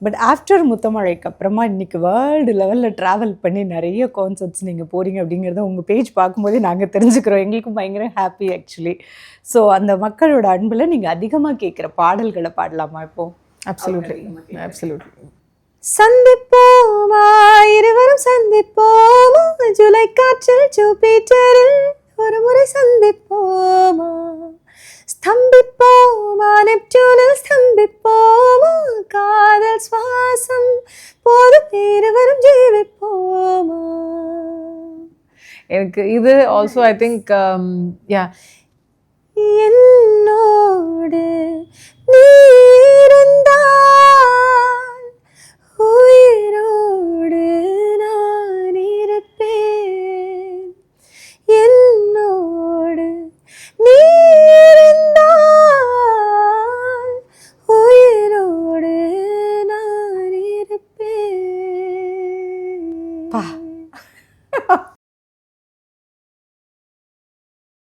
But after முத்தமழைக்கு அப்புறமா இன்னைக்கு world லெவலில் ட்ராவல் பண்ணி நிறைய கான்சர்ட்ஸ் நீங்கள் போகிறீங்க அப்படிங்கிறத உங்கள் பேஜ் பார்க்கும்போதே நாங்கள் தெரிஞ்சுக்கிறோம். எங்களுக்கும் பயங்கர ஹாப்பி ஆக்சுவலி. ஸோ அந்த மக்களோட அன்பில் நீங்கள் அதிகமாக கேட்குற பாடல்களை பாடலாமா இப்போ? அப்சல்யூட்லி. சந்திப்போமா, இருவரும் சந்திப்போமா, ஜூலை காற்றில் ஜூபிட்டரில் ஒரு முறை சந்திப்போமா, ஸ்தம்பிப்போமா, நெப்டியூனில் ஸ்தம்பிப்போமா, காதல் சுவாசம் போதும் இருவரும் ஜீவிப்போமா. எனக்கு இது ஆல்சோ ஐ திங்க் என்னோடு நீ இருந்தால் உயிரோடு நான் இருப்பேன். என்னோடு நீ இருந்தால் உயிரோடு நான் இருப்பேன்.